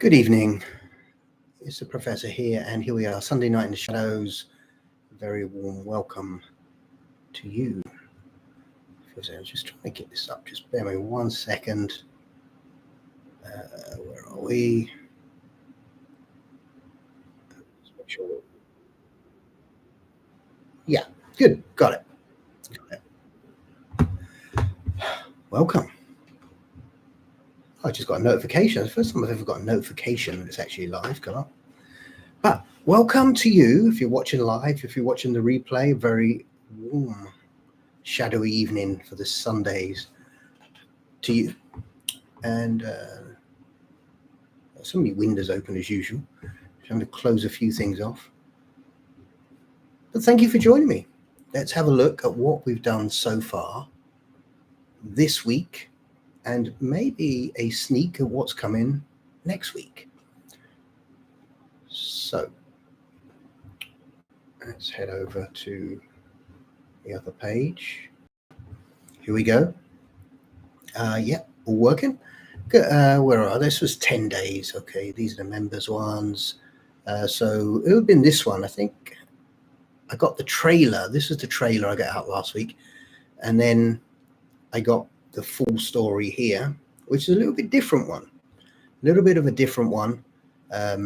Good evening. It's the Professor here, and here we are, Sunday night in the shadows. Very warm welcome to you. I was just trying to get this up. Just bear me 1 second. Where are we? Let's make sure. Yeah, good. Got it. Welcome. I just got a notification. It's the first time I've ever got a notification that it's actually live. Come on. But welcome to you if you're watching live. If you're watching the replay, very warm, shadowy evening for the Sundays to you. And so many windows open as usual. I'm going to close a few things off. But thank you for joining me. Let's have a look at what we've done so far this week, and maybe a sneak of what's coming next week. So let's head over to the other page. Here we go. Yeah, all working. Good. Where are this? Was 10 days. Okay, these are the members ones. So it would have been this one. I think I got the trailer. This is the trailer I got out last week, and then I got the full story here, which is a little bit different one. A little bit of a different one. A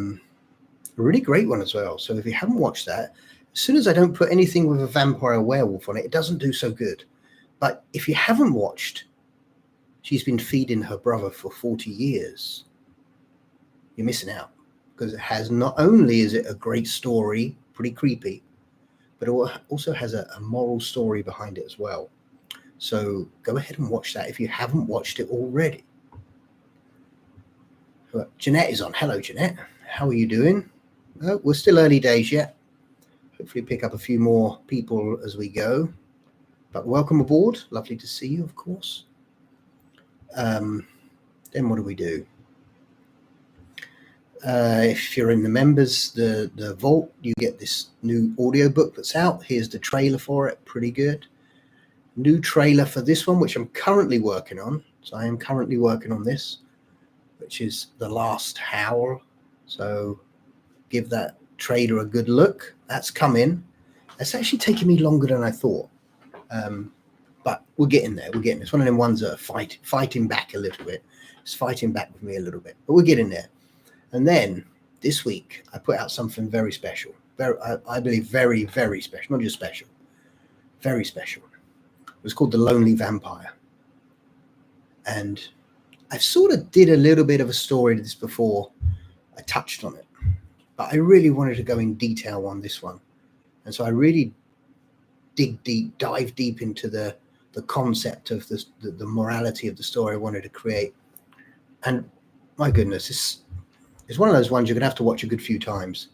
really great one as well. So if you haven't watched that, as soon as I don't put anything with a vampire or werewolf on it, it doesn't do so good. But if you haven't watched, she's been feeding her brother for 40 years. You're missing out, because it has, not only is it a great story, pretty creepy, but it also has a moral story behind it as well. So go ahead and watch that if you haven't watched it already. Jeanette is on. Hello, Jeanette. How are you doing? We're still early days yet. Hopefully pick up a few more people as we go. But welcome aboard. Lovely to see you, of course. Then what do we do? If you're in the members, the vault, you get this new audiobook that's out. Here's the trailer for it. Pretty good. New trailer for this one, which I'm currently working on. So I am currently working on this, which is The Last Howl. So give that trailer a good look. That's coming. It's actually taking me longer than I thought. But we're getting there. We're getting there. It's one of them ones that are fighting back a little bit. It's fighting back with me a little bit, but we're getting there. And then this week, I put out something very special. I believe very, very special. Not just special. Very special. It was called The Lonely Vampire. And I've sort of did a little bit of a story to this before. I touched on it. But I really wanted to go in detail on this one. And so I really dive deep into the concept of the morality of the story I wanted to create. And my goodness, it's one of those ones you're going to have to watch a good few times.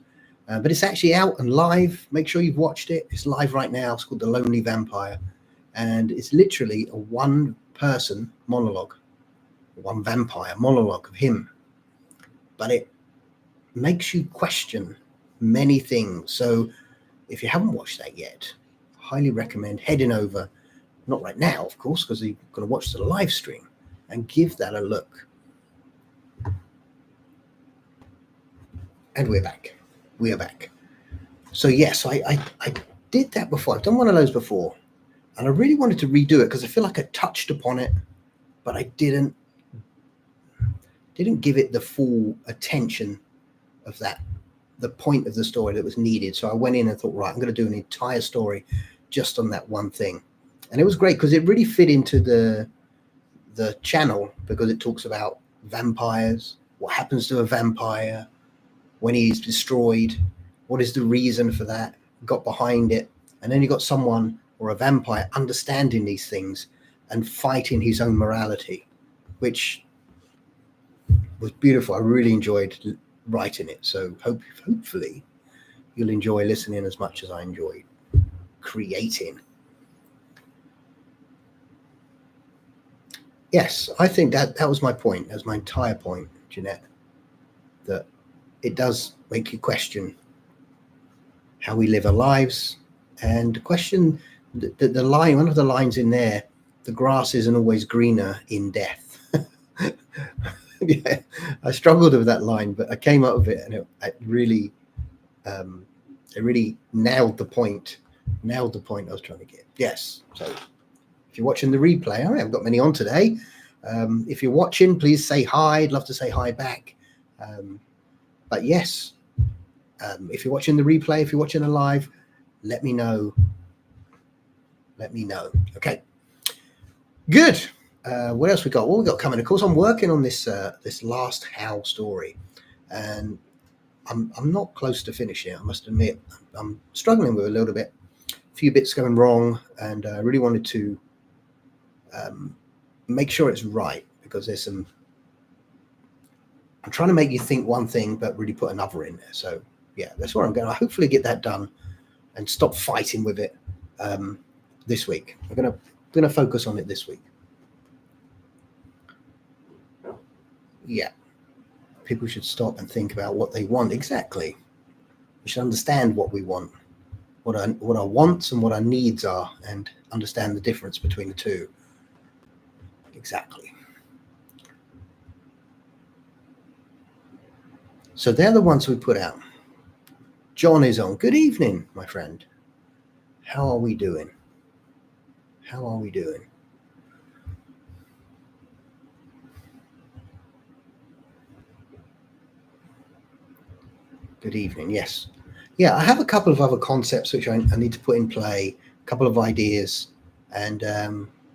But it's actually out and live. Make sure you've watched it. It's live right now. It's called The Lonely Vampire. And it's literally a one-person monologue, one vampire monologue of him. But it makes you question many things. So if you haven't watched that yet, I highly recommend heading over, not right now, of course, because you're going to watch the live stream, and give that a look. And we're back. We are back. So yes, I did that before. I've done one of those before. And I really wanted to redo it because I feel like I touched upon it, but I didn't give it the full attention of the point of the story that was needed. So I went in and thought, right, I'm going to do an entire story just on that one thing. And it was great because it really fit into the channel, because it talks about vampires, what happens to a vampire when he's destroyed, what is the reason for that, got behind it. And then you got someone, or a vampire, understanding these things and fighting his own morality, which was beautiful. I really enjoyed writing it. So hopefully you'll enjoy listening as much as I enjoyed creating. Yes, I think that was my point. That was my entire point, Jeanette, that it does make you question how we live our lives, and question the line, one of the lines in there, the grass isn't always greener in death. Yeah, I struggled with that line, but I came up with it, and it really nailed the point. Nailed the point I was trying to get. Yes. So if you're watching the replay, I haven't got many on today. If you're watching, please say hi. I'd love to say hi back. But yes, if you're watching the replay, if you're watching a live, let me know. Let me know. Okay. Good. What else we got? What we got coming? Of course, I'm working on this this Last Howl story, and I'm not close to finishing it. I must admit, I'm struggling with a little bit. A few bits going wrong, and I really wanted to make sure it's right, because there's some. I'm trying to make you think one thing, but really put another in there. So yeah, that's where I'm going to hopefully get that done and stop fighting with it this week. I'm gonna focus on it this week. Yeah, people should stop and think about what they want. Exactly. We should understand what we want, what our wants and what our needs are, and understand the difference between the two. Exactly. So they're the ones we put out. John is on. Good evening, my friend. How are we doing? How are we doing? Good evening. Yes. Yeah, I have a couple of other concepts which I need to put in play, a couple of ideas, and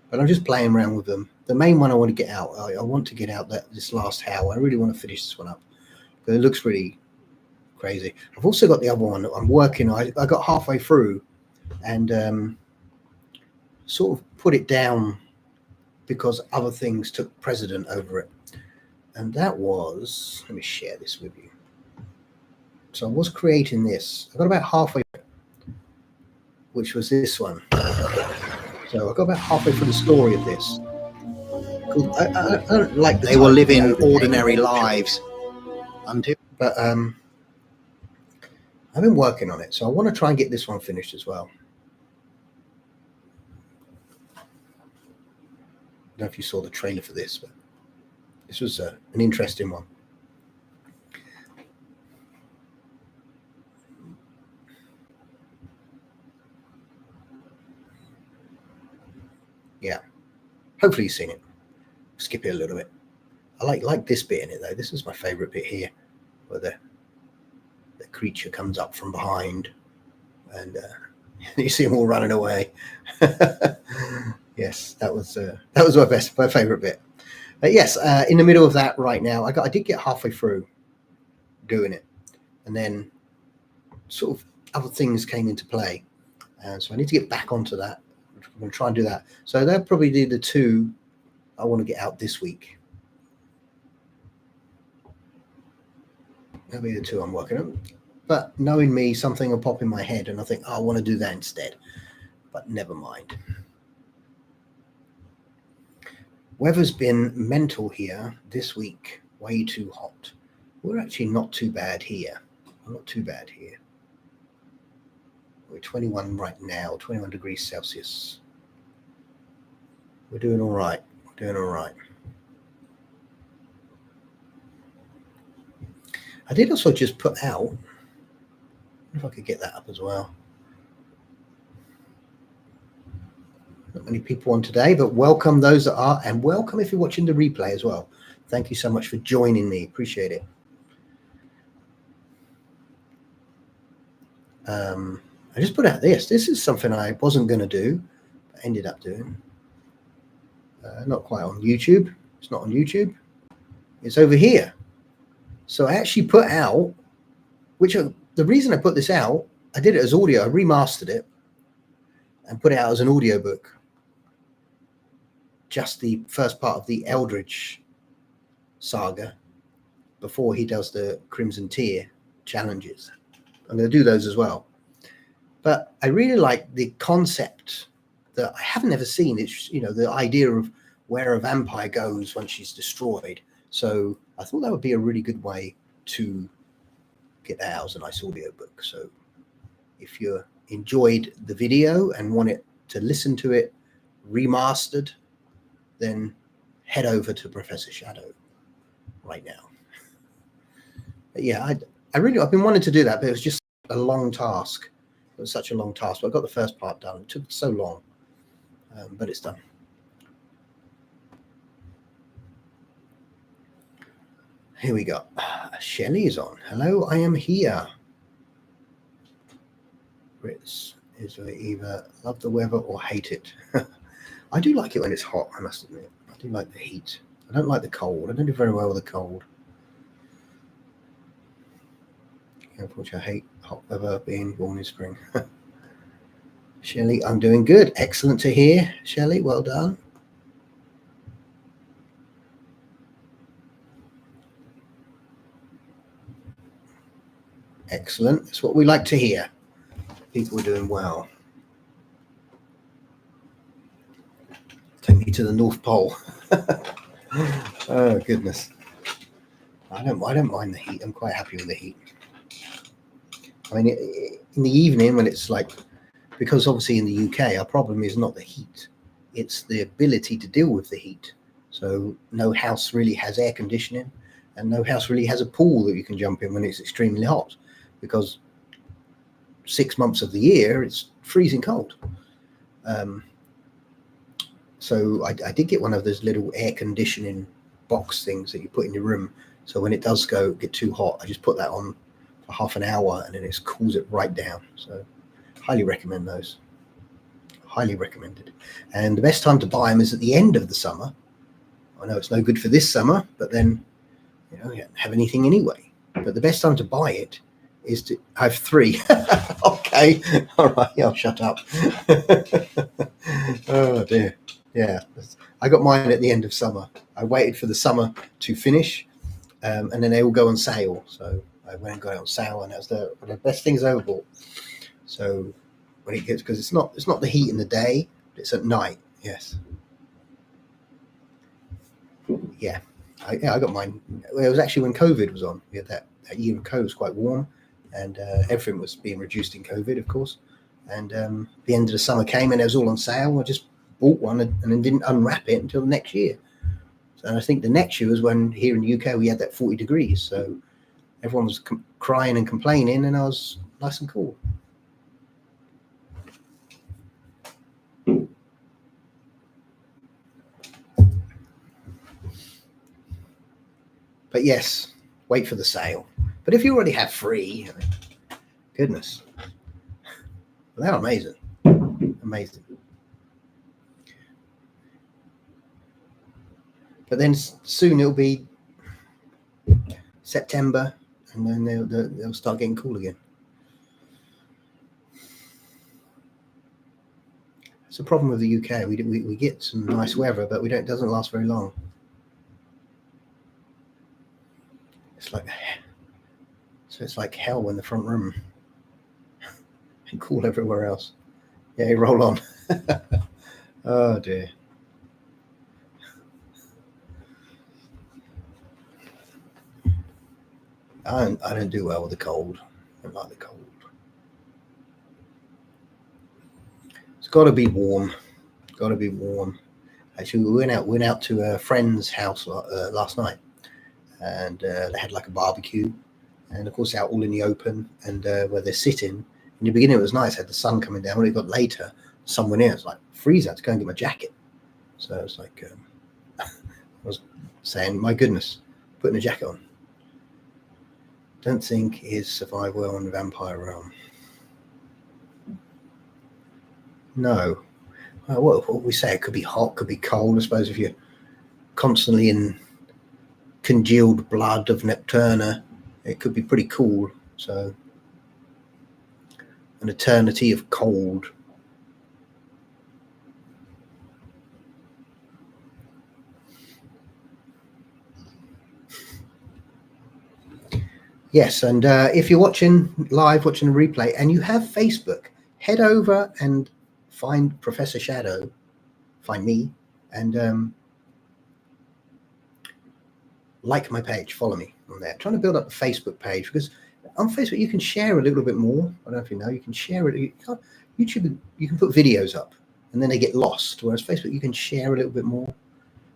but I'm just playing around with them. The main one I want to get out, I want to get out this Last Howl. I really want to finish this one up, because it looks really crazy. I've also got the other one that I'm working on. I got halfway through and sort of put it down because other things took precedent over it. And that was, let me share this with you. So I was creating this. I got about halfway, which was this one. So I got about halfway through the story of this. I don't like they were living ordinary lives until. But I've been working on it, so I want to try and get this one finished as well. I don't know if you saw the trailer for this, but this was an interesting one. Yeah, hopefully you've seen it. Skip it a little bit. I like this bit in it though. This is my favorite bit here, where the creature comes up from behind, and you see them all running away. Yes, that was my favorite bit. Yes, in the middle of that right now, I did get halfway through doing it, and then sort of other things came into play, and so I need to get back onto that. I'm going to try and do that. So that'll probably be the two I want to get out this week. That'll be the two I'm working on. But knowing me, something will pop in my head and I think, oh, I want to do that instead. But never mind. Weather's been mental here this week. Way too hot. We're actually not too bad here. Not too bad here. We're 21 right now, 21 degrees Celsius. We're doing all right. We're doing all right. I did also just put out, I wonder if I could get that up as well. Not many people on today, but welcome those that are, and welcome if you're watching the replay as well. Thank you so much for joining me. Appreciate it. I just put out this. This is something I wasn't going to do, but ended up doing. Not quite on YouTube. It's not on YouTube. It's over here. So I actually put out, the reason I put this out, I did it as audio. I remastered it and put it out as an audiobook. Just the first part of the Eldritch saga before he does the Crimson Tier challenges. I'm going to do those as well. But I really like the concept that I haven't ever seen. It's, the idea of where a vampire goes when she's destroyed. So I thought that would be a really good way to get that out as a nice audiobook. So if you enjoyed the video and want it to listen to it remastered, then head over to Professor Shadow right now. But yeah, I've been wanting to do that, but it was just a long task. It was such a long task. But I got the first part done. It took so long, but it's done. Here we go. Shelley is on. Hello, I am here. Brits is either love the weather or hate it. I do like it when it's hot, I must admit. I do like the heat. I don't like the cold. I don't do very well with the cold. Unfortunately, I hate hot weather, being born in spring. Shelley, I'm doing good. Excellent to hear. Shelley, well done. Excellent. That's what we like to hear. People are doing well. Take me to the North Pole. Oh goodness. I don't mind the heat. I'm quite happy with the heat. I mean, in the evening when it's like, because obviously in the UK our problem is not the heat, it's the ability to deal with the heat. So no house really has air conditioning, and no house really has a pool that you can jump in when it's extremely hot, because 6 months of the year it's freezing cold. So I did get one of those little air conditioning box things that you put in your room. So when it does get too hot, I just put that on for half an hour and then it cools it right down. So highly recommend those. Highly recommended. And the best time to buy them is at the end of the summer. I know it's no good for this summer, but then you don't have anything anyway. But the best time to buy it is to I have 3. Okay, all right, I'll shut up. Oh dear. Yeah, I got mine at the end of summer. I waited for the summer to finish, and then they all go on sale. So I went and got it on sale, and that's one of the best things I ever bought. So when it gets, because it's not the heat in the day, it's at night. Yes. Yeah, I got mine. It was actually when COVID was on. We had that year of COVID was quite warm, and everything was being reduced in COVID, of course. And the end of the summer came, and it was all on sale. I just bought one and then didn't unwrap it until the next year. And I think the next year was when here in the UK we had that 40 degrees. So everyone was crying and complaining, and I was nice and cool. But yes, wait for the sale. But if you already have 3, I mean, goodness, they're amazing. Amazing. But then soon it'll be September, and then they'll start getting cool again. It's the problem with the UK. We get some nice weather, but it doesn't last very long. It's like hell in the front room and cool everywhere else. Yeah, roll on. Oh dear. I don't do well with the cold. I don't like the cold. It's got to be warm. Got to be warm. Actually, we went out to a friend's house last night, and they had like a barbecue, and of course out all in the open, and where they're sitting. In the beginning it was nice, had the sun coming down. When it got later, someone else like freeze. I had to go and get my jacket. So it was like I was saying, my goodness, putting a jacket on. Don't think he'd survive well in the vampire realm. No. What we say, it could be hot, could be cold. I suppose if you're constantly in congealed blood of Nocturna, it could be pretty cool. So an eternity of cold. Yes, and if you're watching live, watching a replay, and you have Facebook, head over and find Professor Shadow, find me, and like my page, follow me on there. I'm trying to build up a Facebook page, because on Facebook you can share a little bit more. I don't know if you know, you can share it. YouTube, you can put videos up and then they get lost, whereas Facebook you can share a little bit more.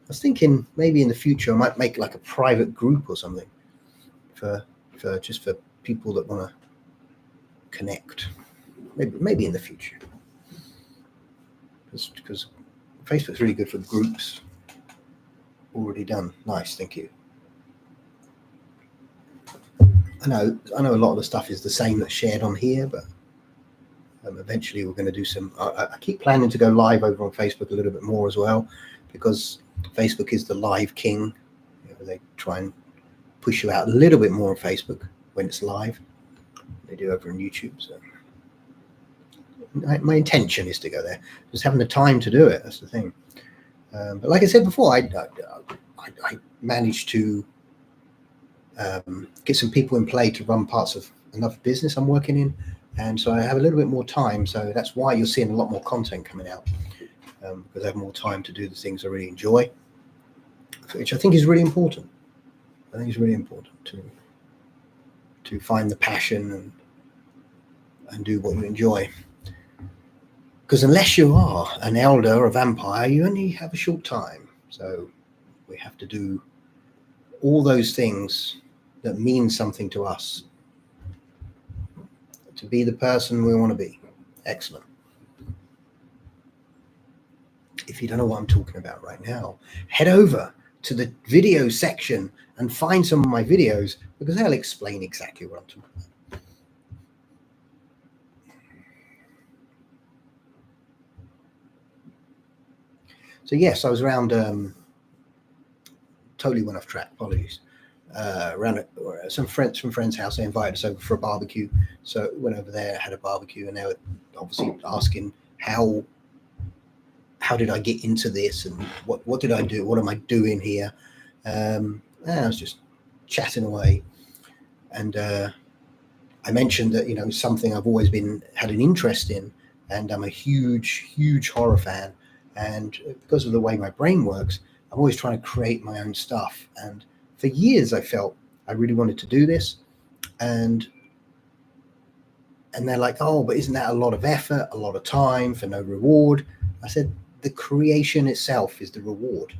was thinking maybe in the future I might make like a private group or something for people that want to connect. Maybe in the future, because Facebook's really good for groups. Already done. Nice, thank you. I know a lot of the stuff is the same that's shared on here, but eventually we're going to do some. I keep planning to go live over on Facebook a little bit more as well, because Facebook is the live king. They try and push you out a little bit more on Facebook when it's live. They do over on YouTube. So my intention is to go there. Just having the time to do it. That's the thing. But like I said before, I managed to get some people in play to run parts of another business I'm working in, and so I have a little bit more time. So that's why you're seeing a lot more content coming out, because I have more time to do the things I really enjoy, which I think is really important. I think it's really important to find the passion and do what you enjoy. Because unless you are an elder or a vampire, you only have a short time. So we have to do all those things that mean something to us to be the person we want to be. Excellent. If you don't know what I'm talking about right now, head over to the video section and find some of my videos, because they'll explain exactly what I'm talking about. So yes, I was around, totally went off track, apologies. Around some friend's house. They invited us over for a barbecue. So went over there, had a barbecue, and they were obviously asking how did I get into this, and what did I do? What am I doing here? And I was just chatting away, and I mentioned that something I've always had an interest in, and I'm a huge horror fan, and because of the way my brain works, I'm always trying to create my own stuff. And for years I felt I really wanted to do this, and they're like, oh, but isn't that a lot of effort, a lot of time for no reward? I said, the creation itself is the reward.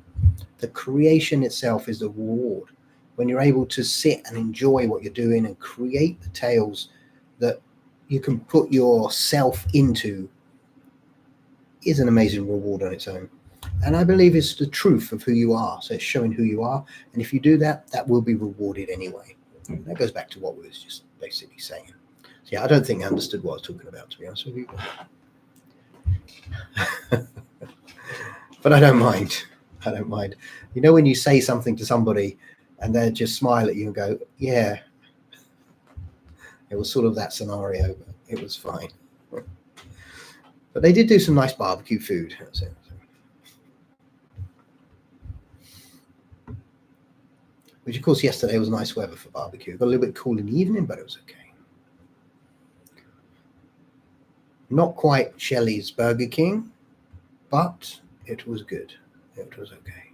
The creation itself is the reward. When you're able to sit and enjoy what you're doing and create the tales that you can put yourself into, is an amazing reward on its own. And I believe it's the truth of who you are. So it's showing who you are. And if you do that, that will be rewarded anyway. That goes back to what we was just basically saying. So yeah, I don't think I understood what I was talking about, to be honest with you. But I don't mind. I don't mind. When you say something to somebody and they just smile at you and go, yeah, it was sort of that scenario, but it was fine. But they did do some nice barbecue food. That's it. Which, of course, yesterday was nice weather for barbecue. It got a little bit cool in the evening, but it was okay. Not quite Shelley's Burger King, but it was good. It was okay.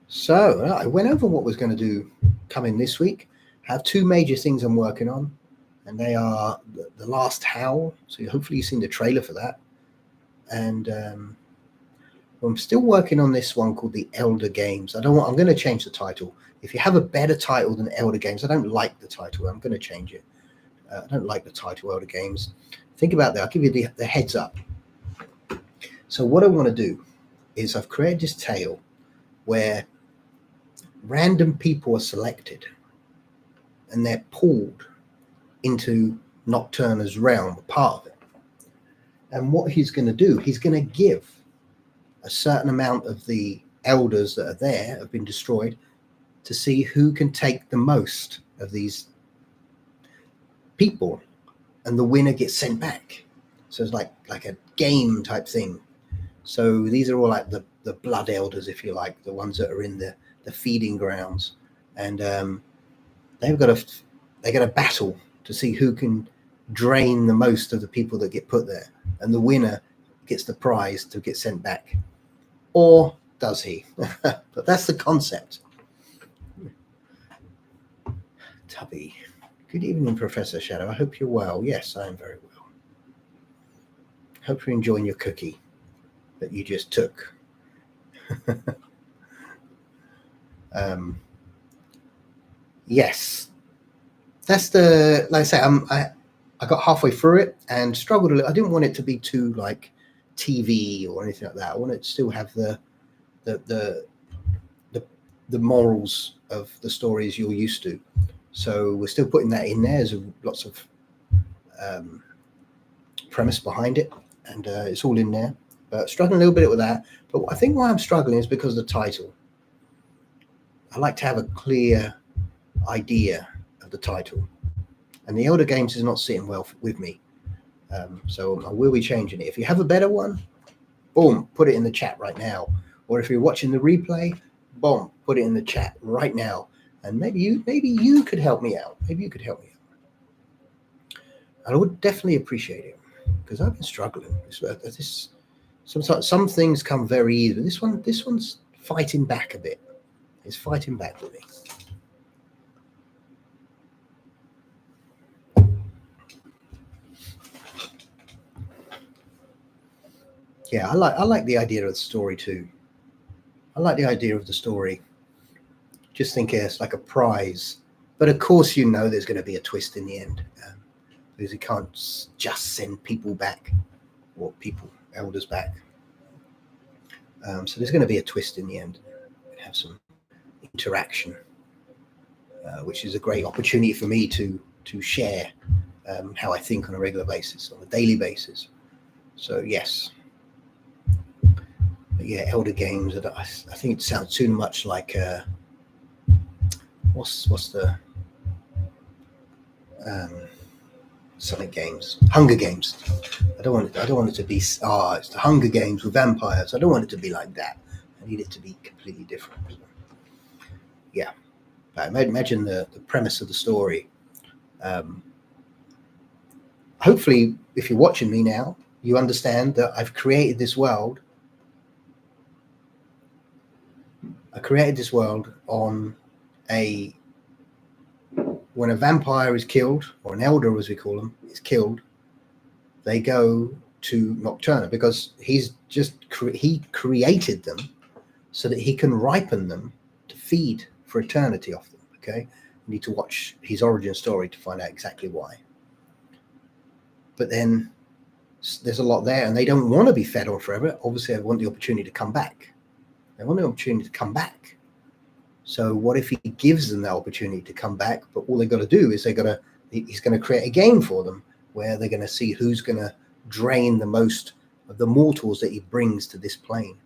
So I went over what was going to do coming this week. I have two major things I'm working on, and they are The Last Howl. So hopefully you've seen the trailer for that. And I'm still working on this one called The Elder Games. I'm going to change the title. If you have a better title than Elder Games, I don't like the title. I'm going to change it. I don't like the title Elder Games. Think about that. I'll give you the heads up. So what I want to do is I've created this tale where random people are selected and they're pulled into Nocturna's realm, a part of it. And what he's going to do, he's going to give a certain amount of the elders that are there, have been destroyed, to see who can take the most of these people, and the winner gets sent back. So it's like a game type thing. So these are all like the blood elders, if you like, the ones that are in the feeding grounds, and they've got a battle to see who can drain the most of the people that get put there, and the winner gets the prize to get sent back. Or does he? But that's the concept. Tubby, Good evening, Professor Shadow. I hope you're well. Yes, I am very well. Hope you're enjoying your cookie that you just took. Yes, that's the, like I say, I got halfway through it and struggled a little. I didn't want it to be too like TV or anything like that. I want it to still have the morals of the stories you're used to. So we're still putting that in there. There's lots of premise behind it, and it's all in there. But struggling a little bit with that. But I think why I'm struggling is because of the title. I like to have a clear idea of the title, and the Elder Games is not sitting well with me. So I will be changing it. If you have a better one, boom, put it in the chat right now. Or if you're watching the replay, boom, put it in the chat right now. And maybe you could help me out. Maybe you could help me out. I would definitely appreciate it because I've been struggling. Some things come very easy. This one's fighting back a bit. It's fighting back with me. Yeah, I like the idea of the story too. I like the idea of the story. Just think it's like a prize. But of course, there's going to be a twist in the end. Because you can't just send people back, or elders back. So there's going to be a twist in the end. Have some interaction, which is a great opportunity for me to share how I think on a regular basis, on a daily basis. So yes. But yeah, Elder Games. I think it sounds too much like what's the Sonic Games, Hunger Games. I don't want it to be it's the Hunger Games with vampires. I don't want it to be like that. I need it to be completely different. Yeah, but imagine the premise of the story. Hopefully, if you're watching me now, you understand that I've created this world. I created this world on when a vampire is killed, or an elder as we call them, is killed, they go to Nocturna because he created them so that he can ripen them to feed for eternity off them. Okay, you need to watch his origin story to find out exactly why. But then there's a lot there, and they don't want to be fed on forever. Obviously, they want the opportunity to come back. They want the opportunity to come back. So what if he gives them that opportunity to come back? But all they've got to do is he's going to create a game for them where they're going to see who's going to drain the most of the mortals that he brings to this plane.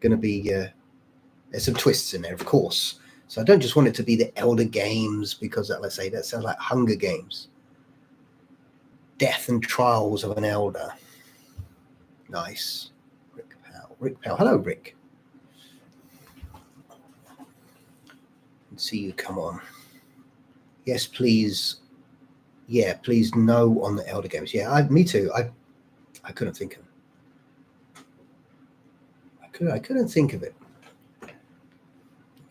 Going to be there's some twists in there, of course. So I don't just want it to be the Elder Games because let's say that sounds like Hunger Games. Death and Trials of an Elder. Nice. Rick Powell. Hello, Rick. See you come on. Yes, please. Yeah, please no on the Elder Games. Yeah, me too. I couldn't think of it. I couldn't think of it.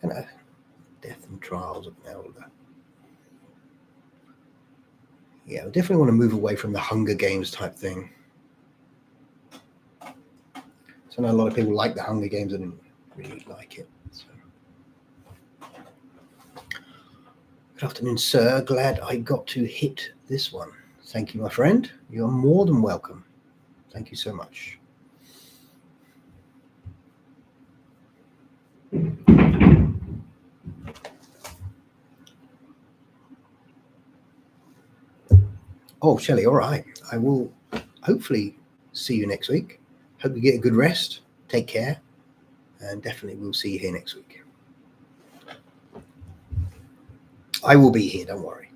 Death and Trials of an Elder. Yeah, I definitely want to move away from the Hunger Games type thing. So I know a lot of people like the Hunger Games. I didn't really like it. So. Good afternoon, sir. Glad I got to hit this one. Thank you, my friend. You're more than welcome. Thank you so much. Oh, Shelley, all right. I will hopefully see you next week. Hope you get a good rest. Take care. And definitely we'll see you here next week. I will be here, don't worry.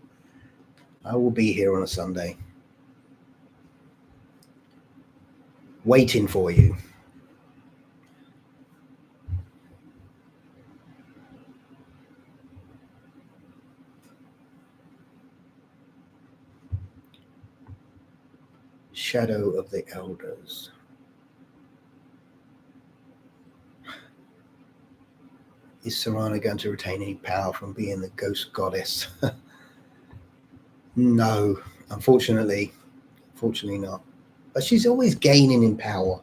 I will be here on a Sunday. Waiting for you. Shadow of the Elders. Is Serana going to retain any power from being the ghost goddess? No, unfortunately not. But she's always gaining in power.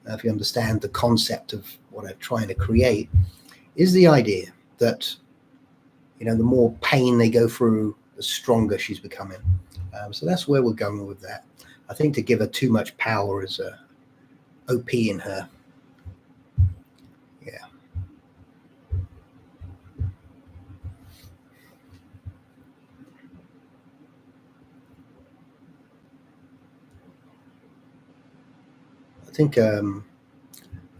If you understand the concept of what I'm trying to create, is the idea that, you know, the more pain they go through, the stronger she's becoming. So that's where we're going with that. I think to give her too much power is a OP in her. Yeah. I think I'm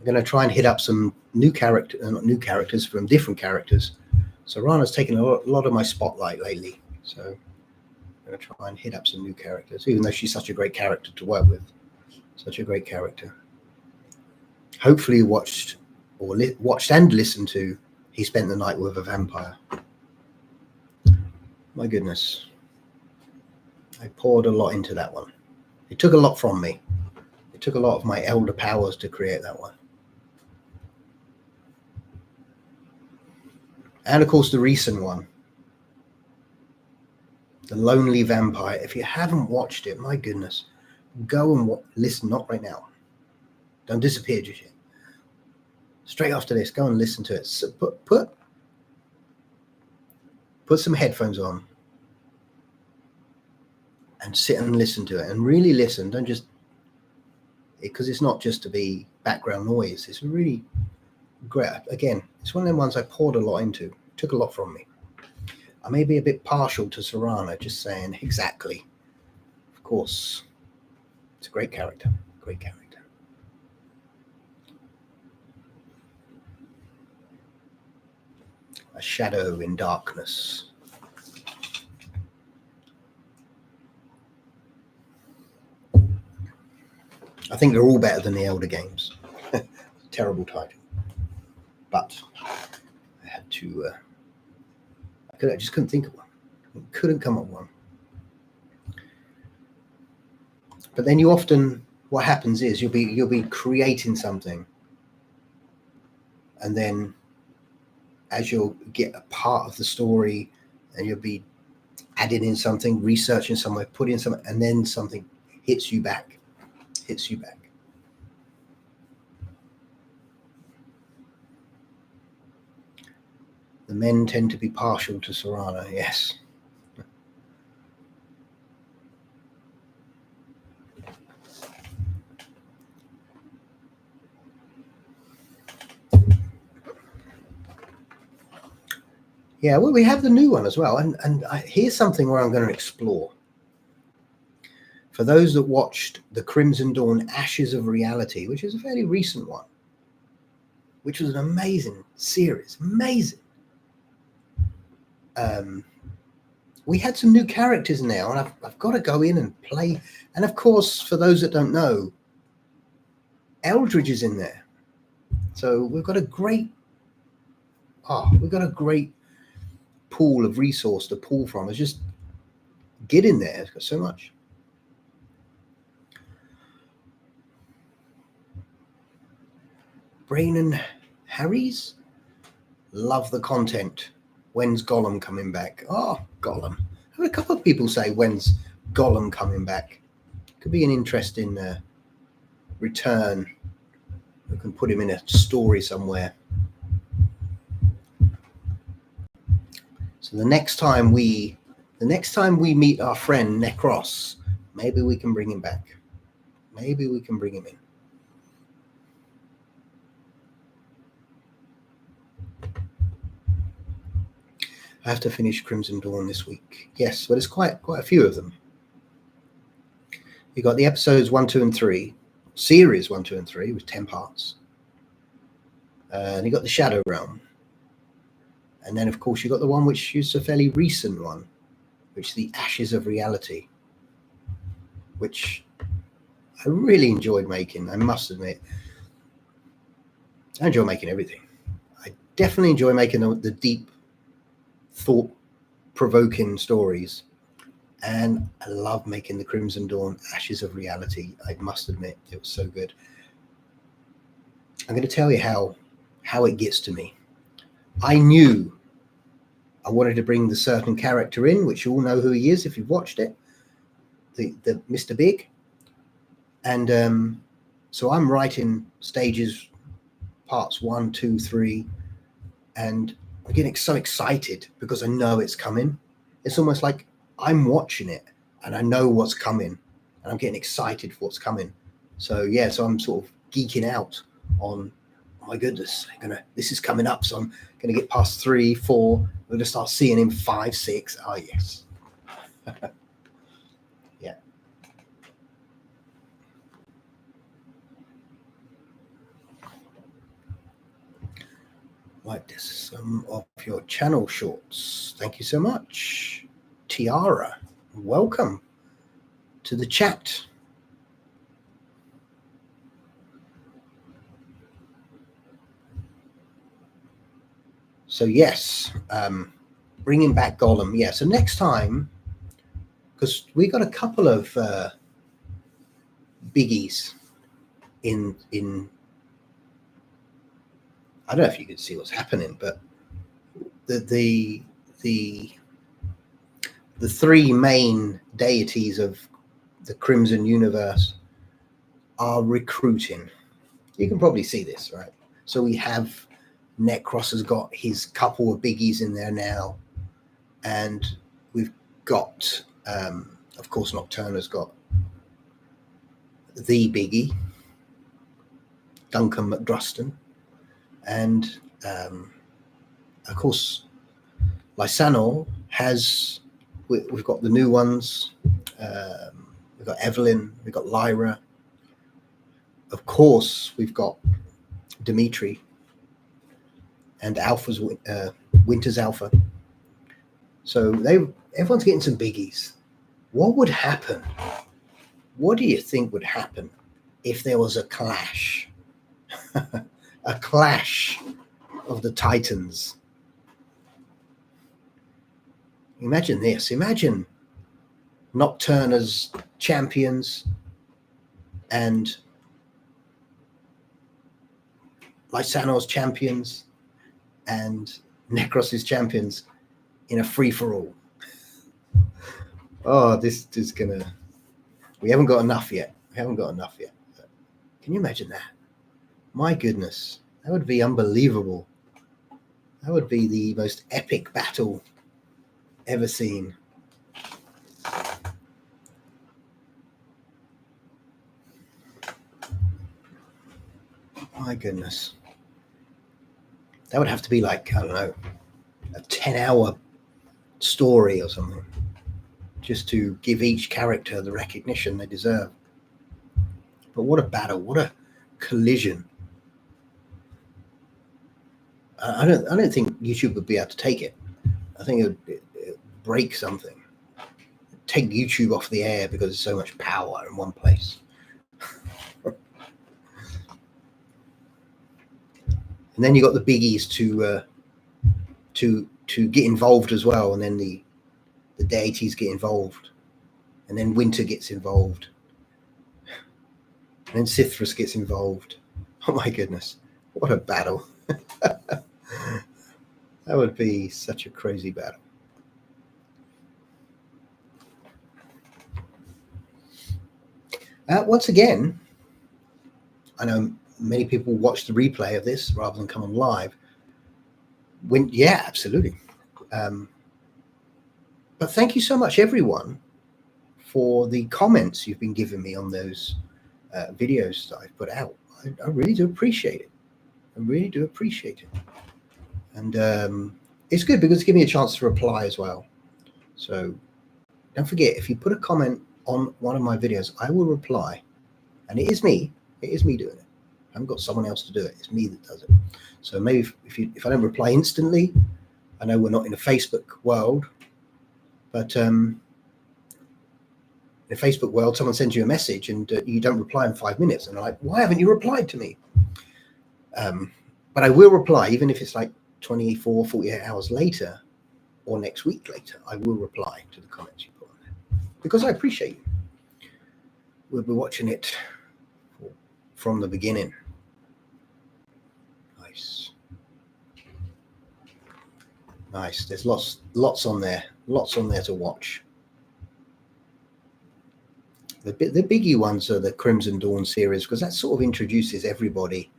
going to try and hit up some not new characters from different characters. So Rana's taken a lot of my spotlight lately. So I'm going to try and hit up some new characters, even though she's such a great character to work with. Such a great character. Hopefully you watched and listened to He Spent the Night with a Vampire. My goodness. I poured a lot into that one. It took a lot from me. It took a lot of my elder powers to create that one. And of course the recent one, The Lonely Vampire. If you haven't watched it, my goodness, go and listen. Not right now. Don't disappear just yet. Straight after this, go and listen to it. So put some headphones on and sit and listen to it, and really listen. Don't just, because it's not just to be background noise. It's really great. Again, it's one of them ones I poured a lot into. It took a lot from me. I may be a bit partial to Serana, just saying exactly. Of course, it's a great character. Great character. A shadow in darkness. I think they're all better than the Elder games. Terrible title. But I had to, I just couldn't think of one. Couldn't come up with one. But then you often, what happens is you'll be creating something, and then as you'll get a part of the story, and you'll be adding in something, researching somewhere, putting something, and then something hits you back. The men tend to be partial to Serana, yes. Yeah, well, we have the new one as well. And here's something where I'm going to explore. For those that watched the Crimson Dawn Ashes of Reality, which is a fairly recent one, which was an amazing series, amazing. We had some new characters now, and I've got to go in and play. And of course, for those that don't know, Eldridge is in there. So we've got a great pool of resource to pull from. It's just get in there. It's got so much. Brain and Harry's, love the content. When's Gollum coming back? Oh, Gollum. I've had a couple of people say, when's Gollum coming back? Could be an interesting return. We can put him in a story somewhere. So the next time we meet our friend Necros, maybe we can bring him back. Maybe we can bring him in. I have to finish Crimson Dawn this week. Yes, but it's quite a few of them. You got the episodes 1, 2, and 3, series 1, 2, and 3 with 10 parts. And you got the Shadow Realm. And then, of course, you got the one which is a fairly recent one, which is the Ashes of Reality, which I really enjoyed making, I must admit. I enjoy making everything. I definitely enjoy making the deep, thought-provoking stories. And I love making the Crimson Dawn Ashes of Reality. I must admit, it was so good. I'm going to tell you how it gets to me. I knew I wanted to bring the certain character in, which you all know who he is if you've watched it, the Mr. Big. And so I'm writing stages, parts 1, 2, 3, and I'm getting so excited because I know it's coming. It's almost like I'm watching it and I know what's coming, and I'm getting excited for what's coming. So yeah, so I'm sort of geeking out on, oh my goodness, this is coming up, so I'm gonna get past 3, 4. We're gonna start seeing him 5, 6. Oh yes. Yeah. Right, this is some of your channel shorts. Thank you so much. Tiara, welcome to the chat. So yes, bringing back Gollum. Yeah, so next time, because we got a couple of biggies in I don't know if you can see what's happening, but the 3 main deities of the Crimson Universe are recruiting. You can probably see this, right? So we have Necros has got his couple of biggies in there now, and we've got, of course, Nocturna's got the biggie, Duncan McDruston, and of course, Lysanor has. We've got the new ones. We've got Evelyn. We've got Lyra. Of course, we've got Dimitri and Alpha's Winter's Alpha. So everyone's getting some biggies. What would happen? What do you think would happen if there was a clash? A clash of the Titans. Imagine this. Imagine Nocturna's champions and Lysanor's champions and Necros's champions in a free-for-all. Oh, this is gonna... We haven't got enough yet. But can you imagine that? My goodness, that would be unbelievable. That would be the most epic battle ever seen. My goodness. That would have to be like, I don't know, a 10-hour story or something, just to give each character the recognition they deserve. But what a battle, what a collision. I don't think YouTube would be able to take it. I think it would break something. Take YouTube off the air because there's so much power in one place. And then you got the biggies to get involved as well, and then the deities get involved, and then Winter gets involved, and then Sithras gets involved. Oh my goodness, what a battle. That would be such a crazy battle. Once again, I know many people watch the replay of this rather than come on live. Yeah, absolutely. But thank you so much, everyone, for the comments you've been giving me on those videos that I've put out. I really do appreciate it. I really do appreciate it. And it's good because it's giving me a chance to reply as well. So don't forget, if you put a comment on one of my videos, I will reply. And it is me. It is me doing it. I haven't got someone else to do it. It's me that does it. So maybe if I don't reply instantly, I know we're not in a Facebook world, but in a Facebook world, someone sends you a message and you don't reply in 5 minutes. And they're like, why haven't you replied to me? But I will reply, even if it's like 24, 48 hours later or next week later, I will reply to the comments you put on there because I appreciate you. We'll be watching it from the beginning. Nice. Nice. There's lots on there. Lots on there to watch. The biggie ones are the Crimson Dawn series, because that sort of introduces everybody.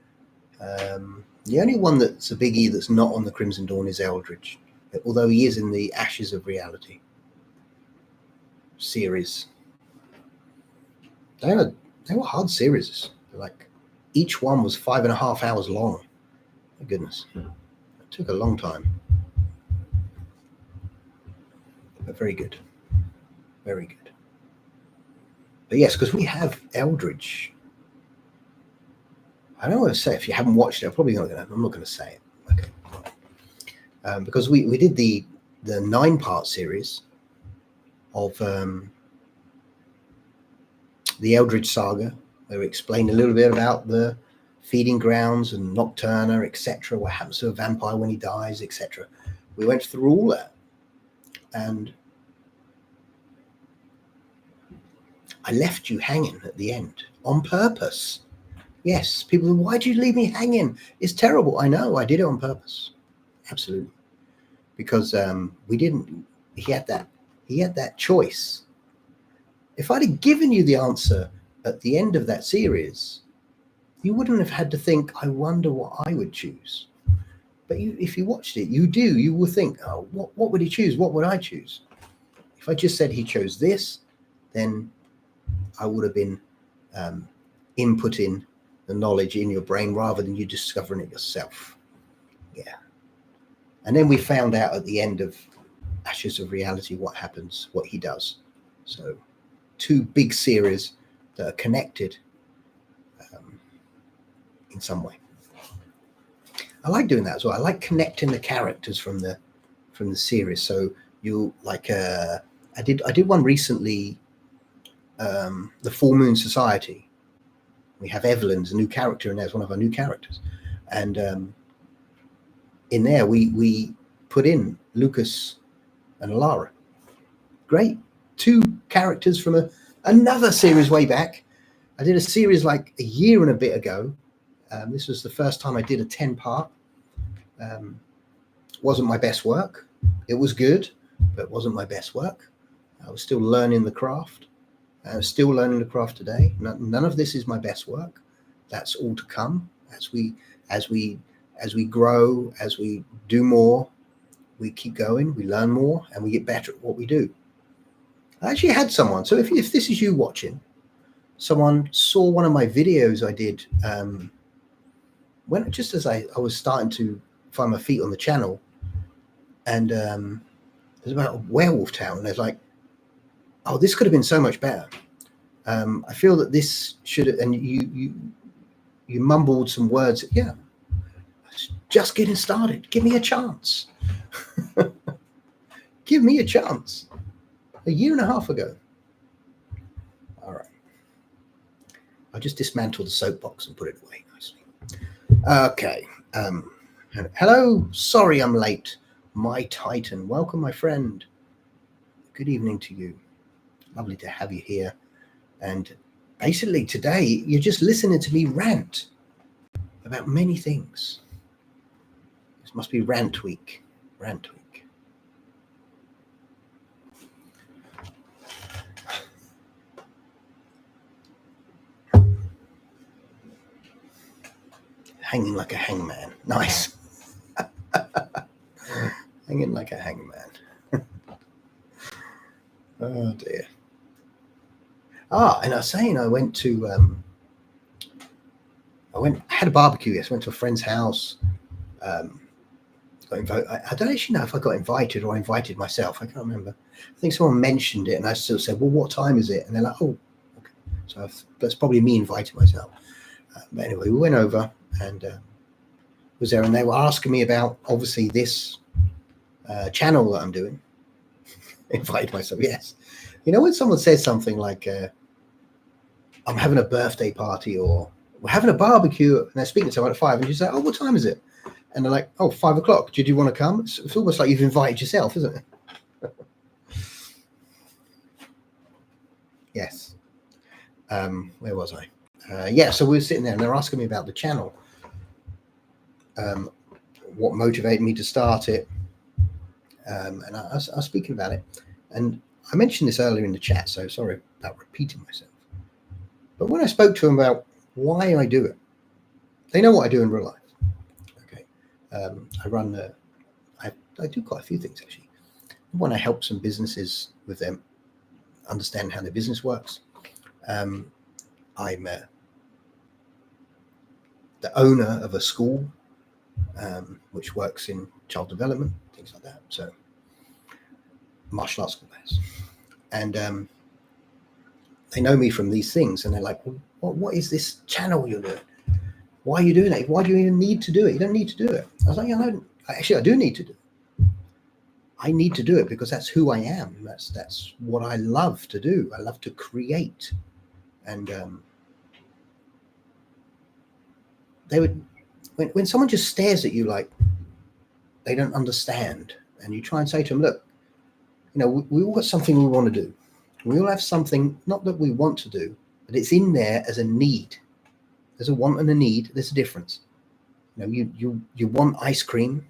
The only one that's a biggie that's not on the Crimson Dawn is Eldridge, although he is in the Ashes of Reality series. They were hard series. Like, each one was 5.5 hours long. My goodness, it took a long time, but very good, very good. But yes, because we have Eldridge. I don't want to say, if you haven't watched it, I'm not going to say it. Okay. Because we did the 9-part series of the Eldridge saga, where we explained a little bit about the feeding grounds and Nocturna, etc. What happens to a vampire when he dies, etc. We went through all that, and I left you hanging at the end on purpose. Yes, people say, why did you leave me hanging? It's terrible. I know, I did it on purpose. Absolutely. Because he had that choice. If I'd have given you the answer at the end of that series, you wouldn't have had to think, I wonder what I would choose. But if you watched it, you will think, oh, what would he choose? What would I choose? If I just said he chose this, then I would have been inputting the knowledge in your brain rather than you discovering it yourself. Yeah. And then we found out at the end of Ashes of Reality what happens, what he does. So 2 big series that are connected in some way. I like doing that as well. I like connecting the characters from the series. So you like I did one recently, the Full Moon Society. We have Evelyn's a new character, and there's one of our new characters. And in there, we put in Lucas and Alara. Great. 2 characters from another series way back. I did a series like a year and a bit ago. This was the first time I did a 10-part. Wasn't my best work. It was good, but it wasn't my best work. I was still learning the craft. I'm still learning the craft today. None of this is my best work. That's all to come as we grow, as we do more. We keep going. We learn more, and we get better at what we do. I actually had someone. So if this is you watching, someone saw one of my videos I did when just as I was starting to find my feet on the channel, and it was about a werewolf town. And I was like, oh, this could have been so much better. I feel that this should have, and you mumbled some words. Yeah, just getting started. Give me a chance. Give me a chance. A year and a half ago. All right. I'll just dismantle the soapbox and put it away nicely. Okay. Hello. Sorry I'm late. My Titan. Welcome, my friend. Good evening to you. Lovely to have you here. And basically today, you're just listening to me rant about many things. This must be rant week. Rant week. Hanging like a hangman. Nice. Hanging like a hangman. Oh dear. And I was saying I went to had a barbecue. Yes, went to a friend's house. Got invited. I don't actually know if I got invited or I invited myself. I can't remember. I think someone mentioned it, and I still said, "Well, what time is it?" And they're like, "Oh, okay." So that's probably me inviting myself. But anyway, we went over and was there, and they were asking me about obviously this channel that I'm doing. Invited myself, yes. You know, when someone says something like, I'm having a birthday party or we're having a barbecue, and they're speaking to someone at 5, and you say, oh, what time is it? And they're like, oh, 5 o'clock. Did you want to come? It's almost like you've invited yourself, isn't it? Yes. Where was I? Yeah, so we were sitting there and they're asking me about the channel. What motivated me to start it. And I was speaking about it, and I mentioned this earlier in the chat, so sorry about repeating myself. But when I spoke to them about why I do it, they know what I do in real life. Okay, I run. I do quite a few things actually. When I help some businesses with them understand how their business works, I'm the owner of a school which works in child development, things like that. So martial arts school base, and they know me from these things, and they're like, well, what is this channel you're doing? Why are you doing it? Why do you even need to do it? You don't need to do it. I was like, actually, I do need to do it. I need to do it because that's who I am. That's what I love to do. I love to create. And they would, when someone just stares at you like they don't understand, and you try and say to them, look, we all got something we want to do. We all have something, not that we want to do, but it's in there as a need. There's a want and a need. There's a difference. You want ice cream.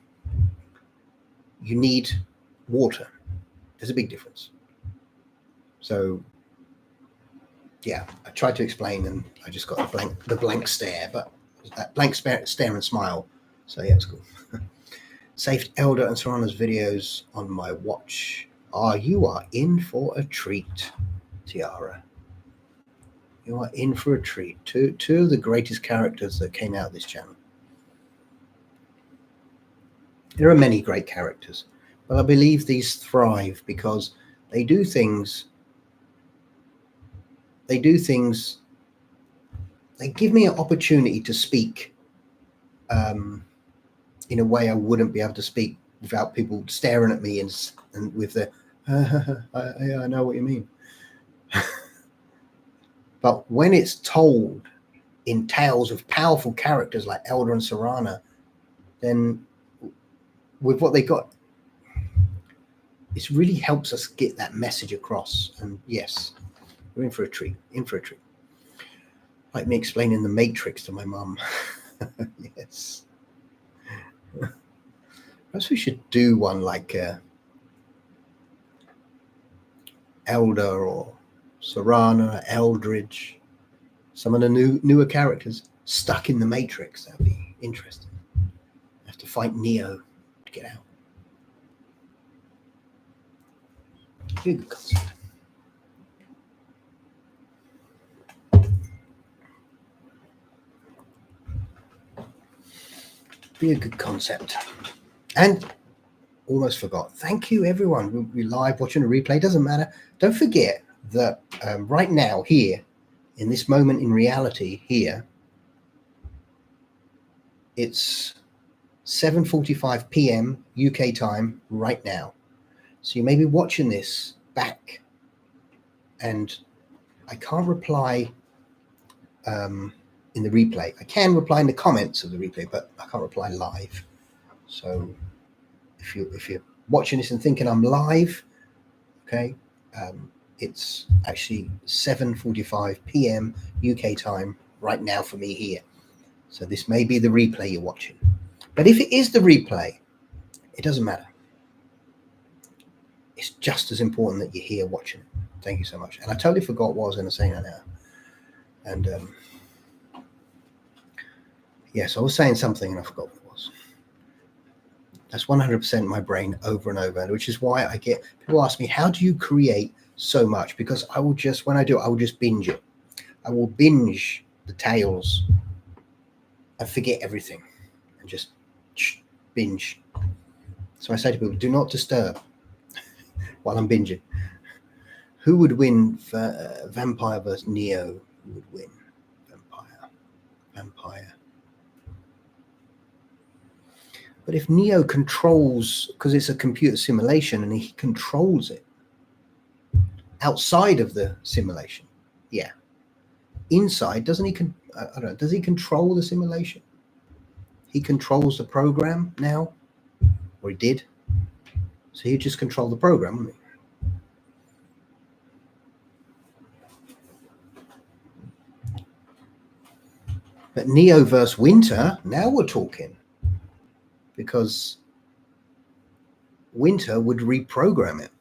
You need water. There's a big difference. So, yeah, I tried to explain, and I just got the blank stare, but that blank stare and smile. So yeah, it's cool. Saved Elder and Serrano's videos on my watch. You are in for a treat, Tiara. You are in for a treat. Two of the greatest characters that came out of this channel. There are many great characters, but I believe these thrive because they do things. They give me an opportunity to speak in a way I wouldn't be able to speak without people staring at me and with the, I know what you mean. But when it's told in tales of powerful characters like Elder and Serrano, then with what they got, it really helps us get that message across. And yes, we're in for a treat. Like me explaining the Matrix to my mum. Yes. Perhaps we should do one like Elder or Serrano, Eldridge, some of the newer characters stuck in the Matrix. That'd be interesting. Have to fight Neo to get out. Be a good concept. Be a good concept. And almost forgot. Thank you, everyone. We're live watching a replay. Doesn't matter. Don't forget that right now, here, in this moment in reality, here, it's 7:45 p.m. UK time right now. So you may be watching this back, and I can't reply in the replay. I can reply in the comments of the replay, but I can't reply live. So if you're watching this and thinking I'm live, okay, it's actually 7:45 p.m. UK time right now for me here. So this may be the replay you're watching. But if it is the replay, it doesn't matter. It's just as important that you're here watching it. Thank you so much. And I totally forgot what I was going to say now. And yes, I was saying something and I forgot what it was. That's 100% my brain over and over, which is why I get people ask me, how do you create so much? Because I will just, when I do it, I will just binge it. I will binge the tales and forget everything and just binge. So I say to people, do not disturb while I'm binging. Who would win for Vampire versus Neo? Who would win? Vampire. But if Neo controls, because it's a computer simulation and he controls it outside of the simulation, yeah. Inside, doesn't he? I don't know. Does he control the simulation? He controls the program now, or he did. So he just controlled the program, wouldn't he? But Neo versus Winter, now we're talking. Because Winter would reprogram it.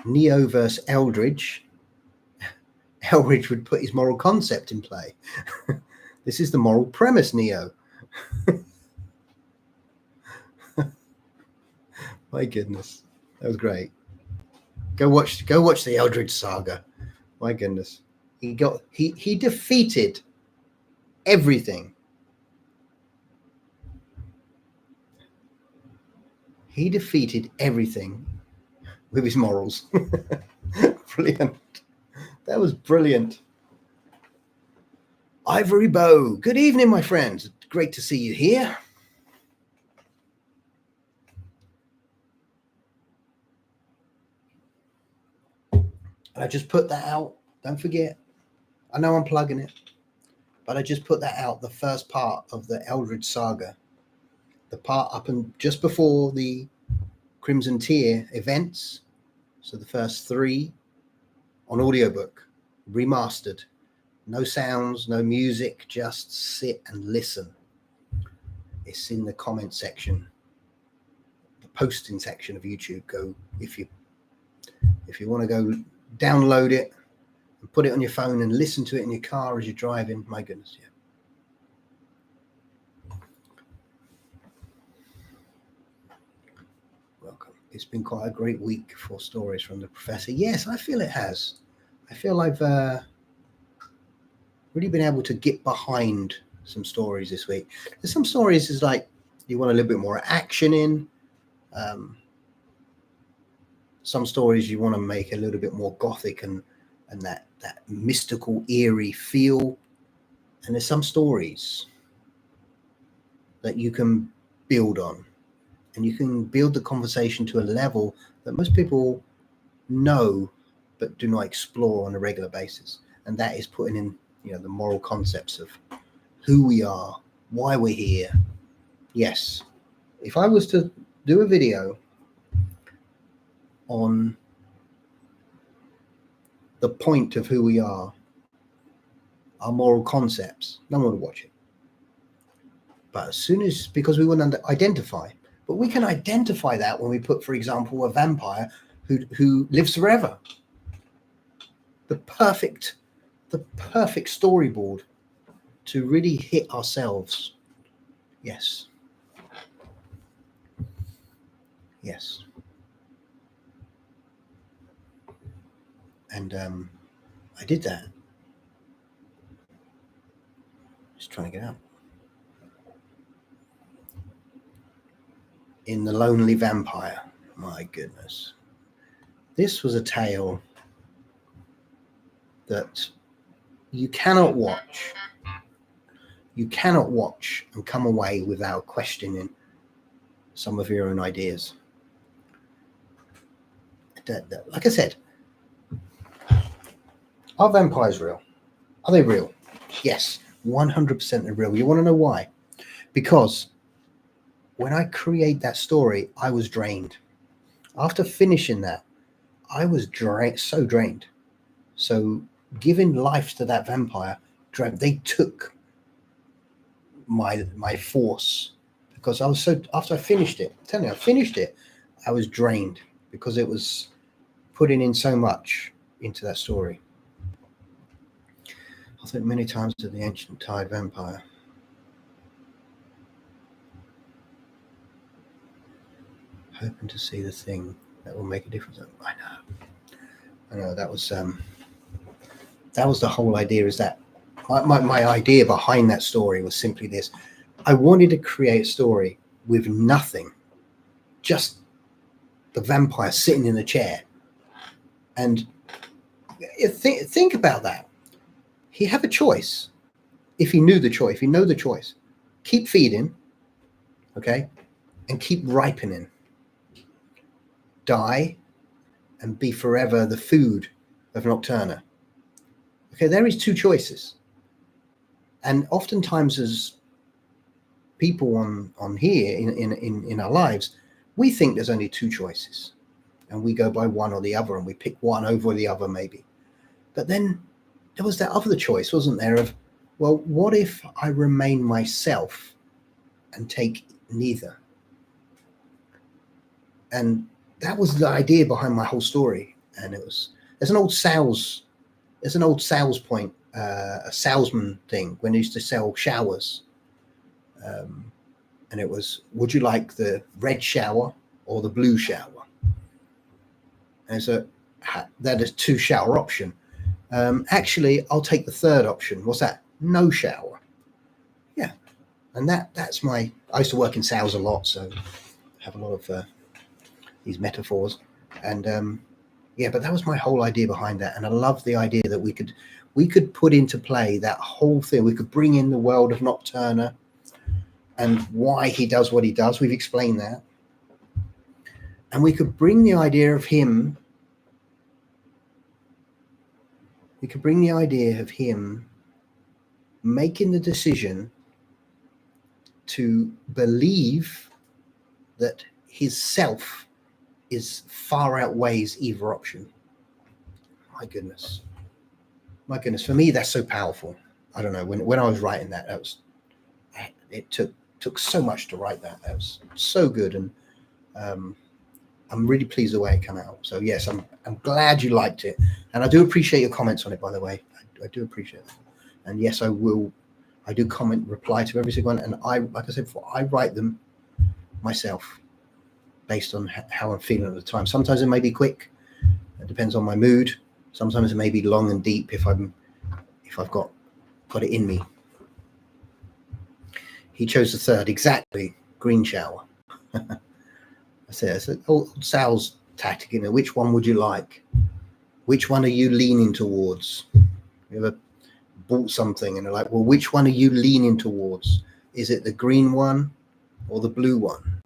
Neo versus Eldridge. Eldridge would put his moral concept in play. This is the moral premise, Neo. My goodness, that was great. Go watch the Eldridge saga. My goodness, he defeated everything. He defeated everything with his morals. Brilliant. That was brilliant. Ivory Bow. Good evening, my friends. Great to see you here. I just put that out. Don't forget. I know I'm plugging it, but I just put that out. The first part of the Eldridge saga, the part up and just before the Crimson Tier events. So the first 3 on audiobook, remastered. No sounds, no music, just sit and listen. It's in the comment section, the posting section of YouTube. Go if you want to go download it and put it on your phone and listen to it in your car as you're driving. My goodness, yeah. Welcome. It's been quite a great week for stories from the professor. Yes, I feel it has. I feel I've really been able to get behind some stories this week. There's some stories is like you want a little bit more action in. Some stories you want to make a little bit more gothic and that mystical, eerie feel. And there's some stories that you can build on, and you can build the conversation to a level that most people know but do not explore on a regular basis. And that is putting in, the moral concepts of who we are, why we're here. Yes, if I was to do a video on the point of who we are, our moral concepts, no one would watch it. But as soon as, because we wouldn't identify, but we can identify that when we put, for example, a vampire who lives forever. The perfect storyboard to really hit ourselves. Yes. Yes. And I did that. Just trying to get out. In The Lonely Vampire. My goodness. This was a tale that you cannot watch. You cannot watch and come away without questioning some of your own ideas. Like I said, are vampires real? Are they real? Yes, 100% they're real. You want to know why? Because when I create that story, I was drained. After finishing that, I was so drained. So giving life to that vampire, they took my force, because I was so, after I finished it, I'm telling you, I finished it, I was drained because it was putting in so much into that story. I think many times of the ancient Tide vampire. Hoping to see the thing that will make a difference. I know that was the whole idea, is that my idea behind that story was simply this. I wanted to create a story with nothing, just the vampire sitting in a chair. And think about that. He have a choice. If he knew the choice, if he know the choice, keep feeding, okay, and keep ripening. Die and be forever the food of Nocturna. Okay, there is 2 choices. And oftentimes as people on here in our lives, we think there's only 2 choices. And we go by one or the other, and we pick one over the other maybe. But then there was that other choice, wasn't there, of well, what if I remain myself and take neither? And that was the idea behind my whole story. And there's an old sales point, a salesman thing when they used to sell showers. And it was, would you like the red shower or the blue shower? And so that is 2 shower option. Actually, I'll take the third option. What's that? No shower. Yeah. And that's I used to work in sales a lot, so I have a lot of these metaphors. And yeah, but that was my whole idea behind that. And I love the idea that we could put into play that whole thing. We could bring in the world of Nocturna and why he does what he does. We've explained that. And we could bring the idea of him. We could bring the idea of him making the decision to believe that his self is far outweighs either option. My goodness. For me, that's so powerful. I don't know. When I was writing that, it took so much to write that. That was so good, and I'm really pleased the way it came out. So yes, I'm glad you liked it, and I do appreciate your comments on it. By the way, I do appreciate it. And yes, I do reply to every single one, and like I said before, I write them myself based on how I'm feeling at the time. Sometimes it may be quick. It depends on my mood. Sometimes it may be long and deep if I've got it in me. He chose the third, exactly, green shower. I said, it's an old sales tactic, you know. Which one would you like? Which one are you leaning towards? You ever bought something and they're like, well, which one are you leaning towards? Is it the green one or the blue one?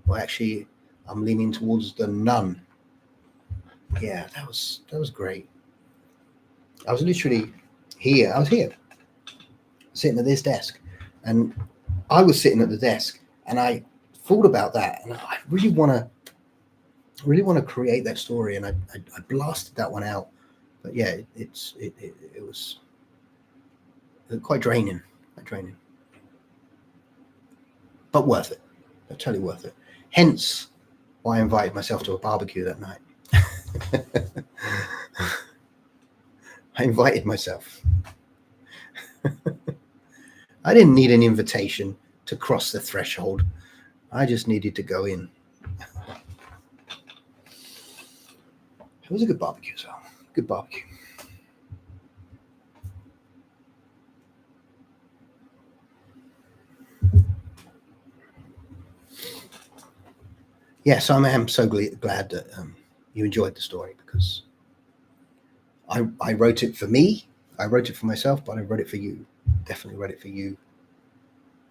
Well, actually, I'm leaning towards the none. Yeah, that was great. I was literally here. I was here, sitting at this desk, and I was sitting at the desk, and I thought about that, and I really want to create that story, and I blasted that one out. But yeah, it was quite draining, but worth it. Totally worth it. Hence why I invited myself to a barbecue that night. I invited myself. I didn't need an invitation to cross the threshold. I just needed to go in. It was a good barbecue, so good barbecue. Yes, I am so glad that you enjoyed the story, because I wrote it for me. I wrote it for myself, but I wrote it for you. Definitely wrote it for you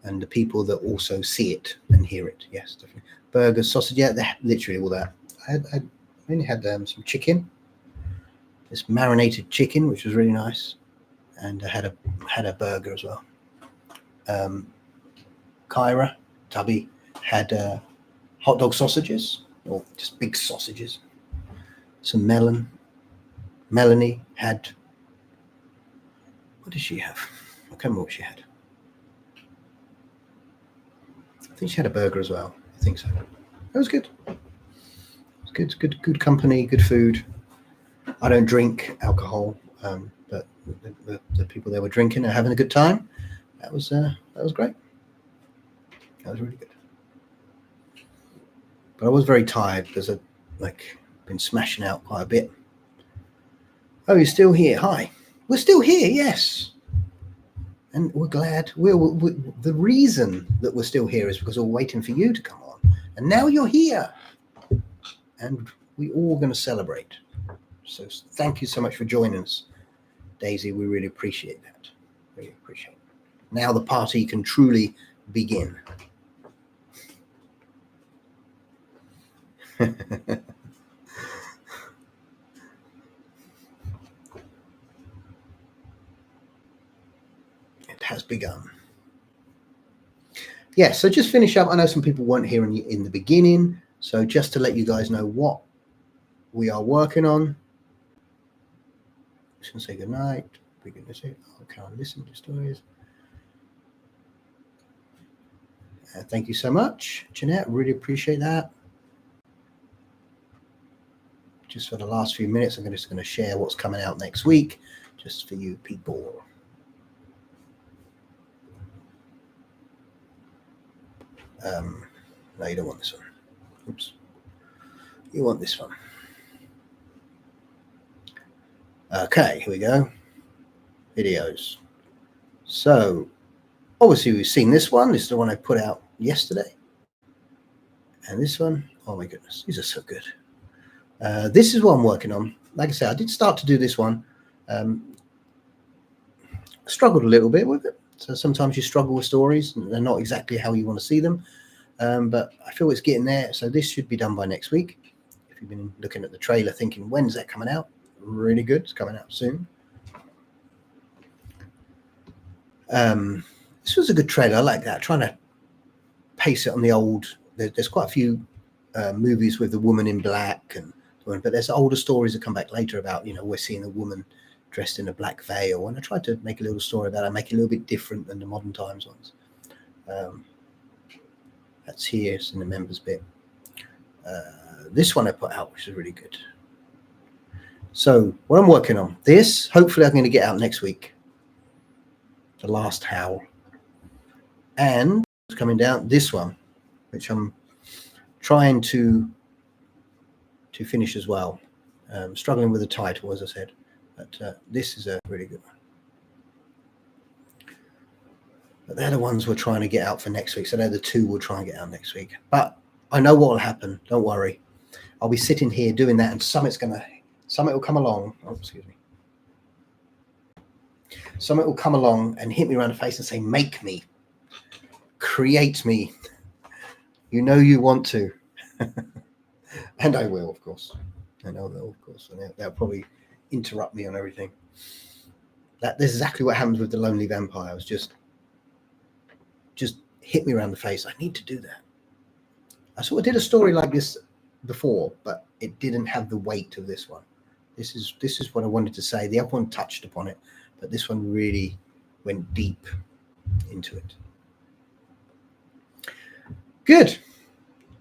and the people that also see it and hear it. Yes, definitely. Burger, sausage, yeah, literally all that. I only had some chicken, this marinated chicken, which was really nice, and I had a burger as well. Kyra, Tubby, had hot dog sausages, or just big sausages. Some melon. Melanie had, what did she have? I can't remember what she had. I think she had a burger as well. I think so. It was good. It was good company, good food. I don't drink alcohol, but the people there were drinking and having a good time. That was great. That was really good. But I was very tired because I'd been smashing out quite a bit. Oh, you're still here? Hi. We're still here, yes. And we're glad. The reason that we're still here is because we're waiting for you to come on. And now you're here. And we're all going to celebrate. So thank you so much for joining us, Daisy. We really appreciate that. Really appreciate it. Now the party can truly begin. It has begun. Yeah, so just finish up. I know some people weren't here in the beginning, so just to let you guys know what we are working on. Just gonna say good night. For goodness sake. I can't listen to stories. Thank you so much, Jeanette. Really appreciate that. Just for the last few minutes, I'm just going to share what's coming out next week, just for you people. No, you don't want this one. Oops. You want this one. Okay, here we go. Videos. So, obviously, we've seen this one. This is the one I put out yesterday. And this one, oh my goodness, these are so good. This is what I'm working on. Like I said, I did start to do this one. Struggled a little bit with it. So sometimes you struggle with stories and they're not exactly how you want to see them. But I feel it's getting there. So this should be done by next week. If you've been looking at the trailer thinking, when's that coming out? Really good. It's coming out soon. This was a good trailer. I like that. Trying to pace it on the old. There's quite a few movies with the woman in black, but there's older stories that come back later about, we're seeing a woman dressed in a black veil. And I tried to make a little story about it, make it a little bit different than the modern times ones. That's here. It's in the members bit. This one I put out, which is really good. So what I'm working on, this, hopefully I'm going to get out next week. The Last Howl. And it's coming down, this one, which I'm trying to finish as well. Struggling with the title, as I said. But this is a really good one. But they're the ones we're trying to get out for next week. So they're the two we'll try and get out next week. But I know what will happen. Don't worry. I'll be sitting here doing that, and something will come along. Oh, excuse me. Something will come along and hit me around the face and say, make me. Create me. You know you want to. And I will, of course. I know they'll, of course. And they'll probably interrupt me on everything. This is exactly what happens with The Lonely Vampire. It was just hit me around the face. I need to do that. I sort of did a story like this before, but it didn't have the weight of this one. This is what I wanted to say. The other one touched upon it, but this one really went deep into it. Good.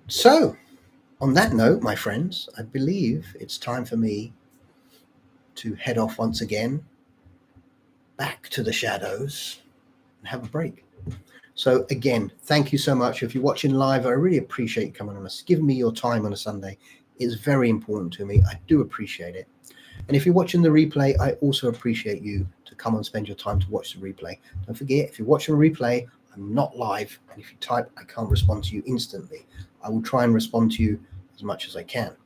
So, on that note, my friends, I believe it's time for me to head off once again back to the shadows and have a break. So again, thank you so much. If you're watching live, I really appreciate you coming on. Giving me your time on a Sunday is very important to me. I do appreciate it. And if you're watching the replay, I also appreciate you to come and spend your time to watch the replay. Don't forget, if you're watching a replay, I'm not live. And if you type, I can't respond to you instantly. I will try and respond to you as much as I can.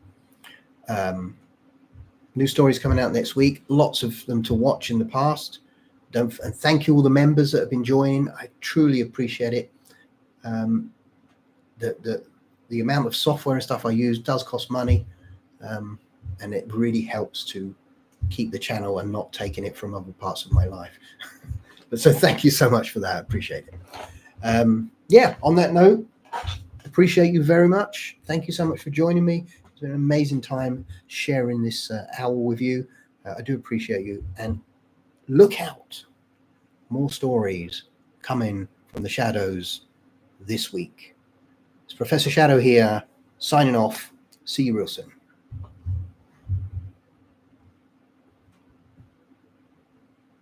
New stories coming out next week. Lots of them to watch in the past. And thank you all the members that have been joining. I truly appreciate it. The amount of software and stuff I use does cost money, and it really helps to keep the channel and not taking it from other parts of my life. But so thank you so much for that. I appreciate it. Yeah, on that note, appreciate you very much. Thank you so much for joining me. It's been an amazing time sharing this hour with you. I do appreciate you. And look out. More stories coming from the shadows this week. It's Professor Shadow here, signing off. See you real soon.